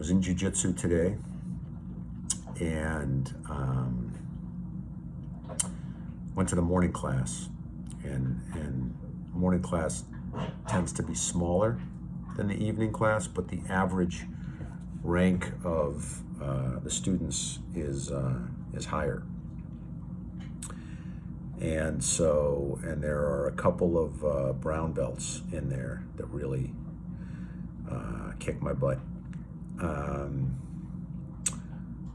Was in Jiu-Jitsu today, and went to the morning class, and morning class tends to be smaller than the evening class, but the average rank of the students is higher. And so, and there are a couple of brown belts in there that really kick my butt.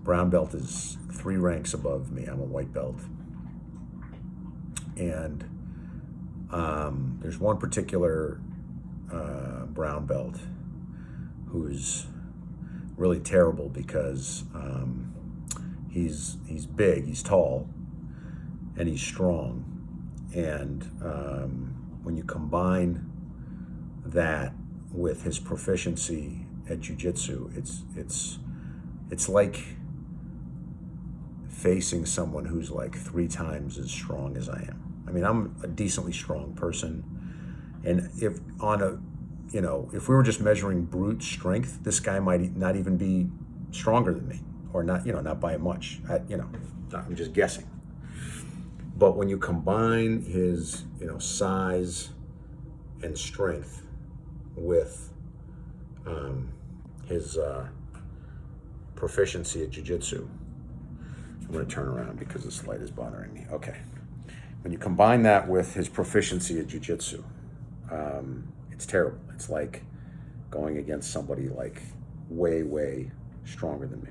Brown belt is 3 ranks above me. I'm a white belt. And there's one particular brown belt who's really terrible because he's big, he's tall, and he's strong. And when you combine that with his proficiency at Jiu-Jitsu, it's like facing someone who's like 3 times as strong as I am. I mean, I'm a decently strong person, and if we were just measuring brute strength, this guy might not even be stronger than me, or not by much. I'm just guessing. But when you combine his, size and strength with his proficiency at Jiu-Jitsu, I'm going to turn around because this light is bothering me. Okay. When you combine that with his proficiency at Jiu-Jitsu, it's terrible. It's like going against somebody like way, way stronger than me.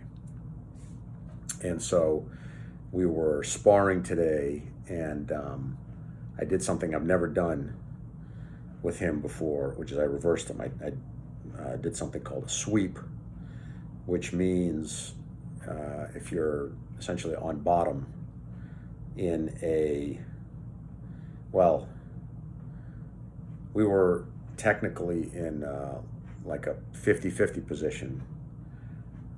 And so we were sparring today, and I did something I've never done with him before, which is I reversed him. I did something called a sweep, which means if you're essentially on bottom in we were technically in like a 50-50 position.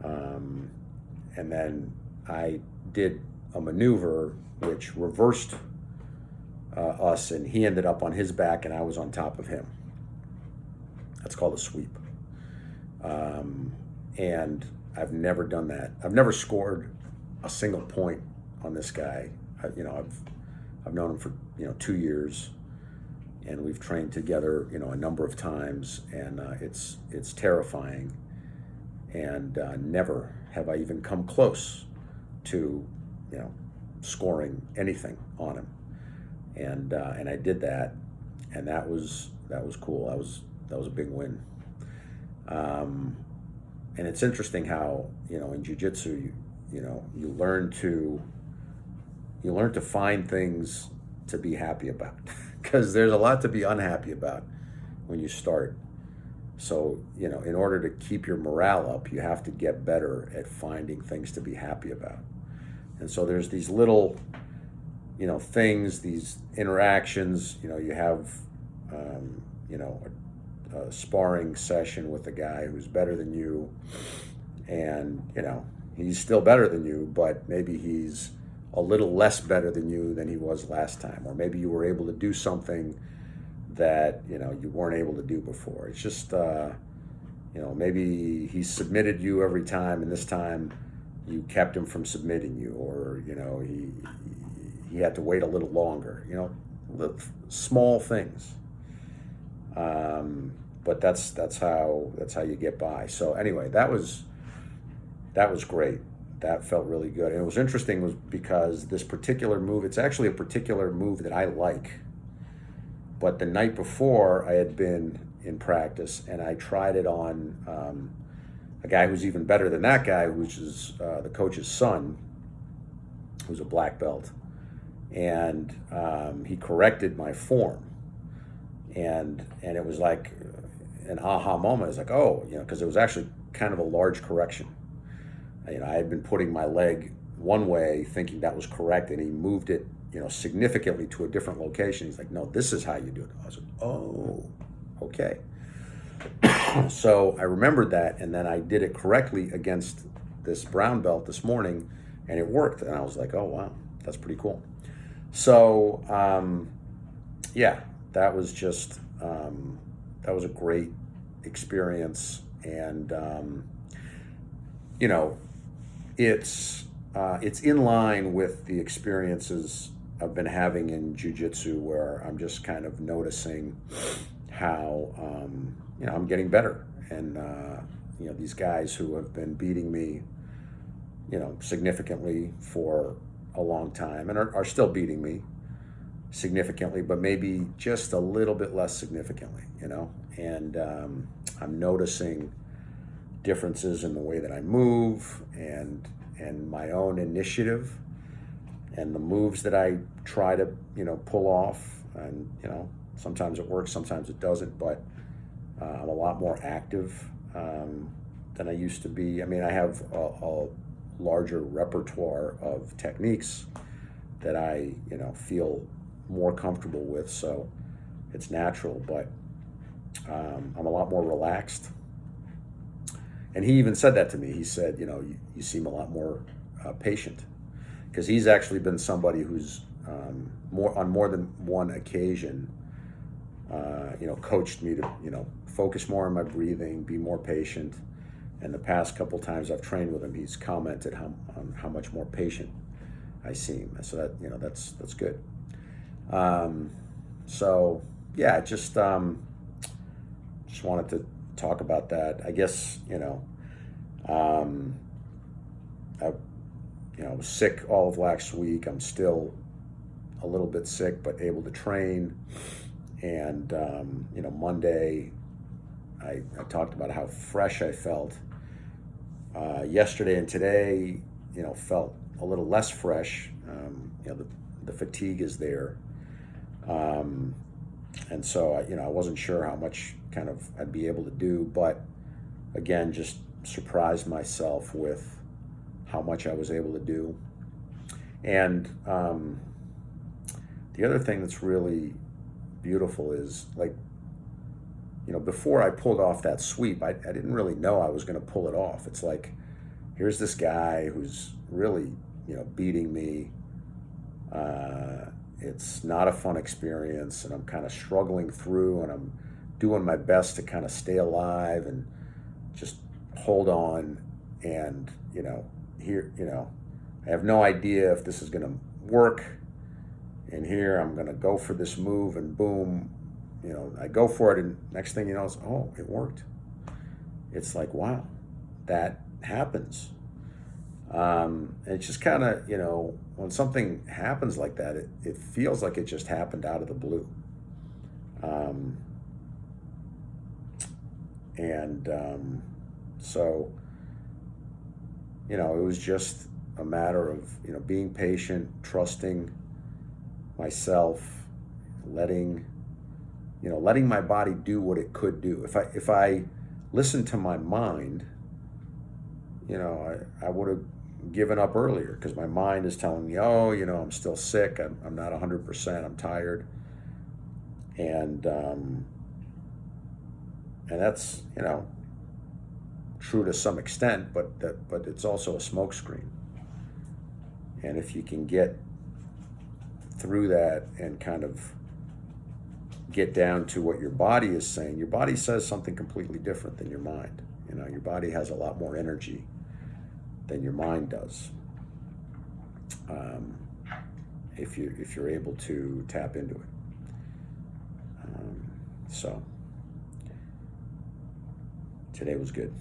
And then I did a maneuver which reversed us, and he ended up on his back and I was on top of him. That's called a sweep. And I've never done that. I've never scored a single point on this guy. I've known him for 2 years, and we've trained together a number of times, and it's terrifying. And never have I even come close to scoring anything on him. And I did that, and that was cool. That was a big win. And it's interesting how in Jiu-Jitsu you learn to find things to be happy about, because there's a lot to be unhappy about when you start. So in order to keep your morale up, you have to get better at finding things to be happy about. And so there's these little things, these interactions. You have a sparring session with a guy who's better than you, and he's still better than you, but maybe he's a little less better than you than he was last time, or maybe you were able to do something that you weren't able to do before. It's just maybe he submitted you every time, and this time you kept him from submitting you, or he had to wait a little longer. Small things. But that's how you get by. So anyway, that was great. That felt really good. And it was interesting because this particular move, it's actually a particular move that I like. But the night before, I had been in practice, and I tried it on a guy who's even better than that guy, which is the coach's son, who's a black belt. And he corrected my form. And it was like an aha moment. It's like, because it was actually kind of a large correction. I had been putting my leg one way, thinking that was correct, and he moved it, significantly to a different location. He's like, no, this is how you do it. I was like, oh, okay. So I remembered that, and then I did it correctly against this brown belt this morning, and it worked. And I was like, oh, wow, that's pretty cool. So, that was just, that was a great experience. And you know, it's in line with the experiences I've been having in jiu-jitsu, where I'm just kind of noticing how I'm getting better, and these guys who have been beating me, significantly for a long time, and are still beating me significantly, but maybe just a little bit less significantly, and I'm noticing differences in the way that I move, and my own initiative, and the moves that I try to pull off, and sometimes it works, sometimes it doesn't, but I'm a lot more active than I used to be. I mean, I have a larger repertoire of techniques that I feel more comfortable with, so it's natural, but I'm a lot more relaxed. And he even said that to me. He said, you seem a lot more patient, because he's actually been somebody who's more than one occasion, coached me to, focus more on my breathing, be more patient. And the past couple times I've trained with him, he's commented on how much more patient I seem. So that, that's good. So yeah, just wanted to talk about that. I guess, I was sick all of last week. I'm still a little bit sick, but able to train. And, Monday, I talked about how fresh I felt. Yesterday and today, felt a little less fresh. The fatigue is there. And so, I wasn't sure how much kind of I'd be able to do, but again, just surprised myself with how much I was able to do. And the other thing that's really beautiful is, like, before I pulled off that sweep, I didn't really know I was going to pull it off. It's like, here's this guy who's really, beating me. It's not a fun experience, and I'm kind of struggling through, and I'm doing my best to kind of stay alive and just hold on. And, here, I have no idea if this is going to work. And here I'm going to go for this move, and boom, I go for it, and next thing you know, it's, oh, it worked. It's like, wow, that happens. It's just kind of, when something happens like that, it feels like it just happened out of the blue. So, it was just a matter of, being patient, trusting myself, letting my body do what it could do. If I listened to my mind, I would have given up earlier, because my mind is telling me, oh, I'm still sick. I'm not 100%. I'm tired. And that's, true to some extent, but it's also a smokescreen. And if you can get through that and kind of get down to what your body is saying, your body says something completely different than your mind. Your body has a lot more energy than your mind does. If you're able to tap into it. So today was good.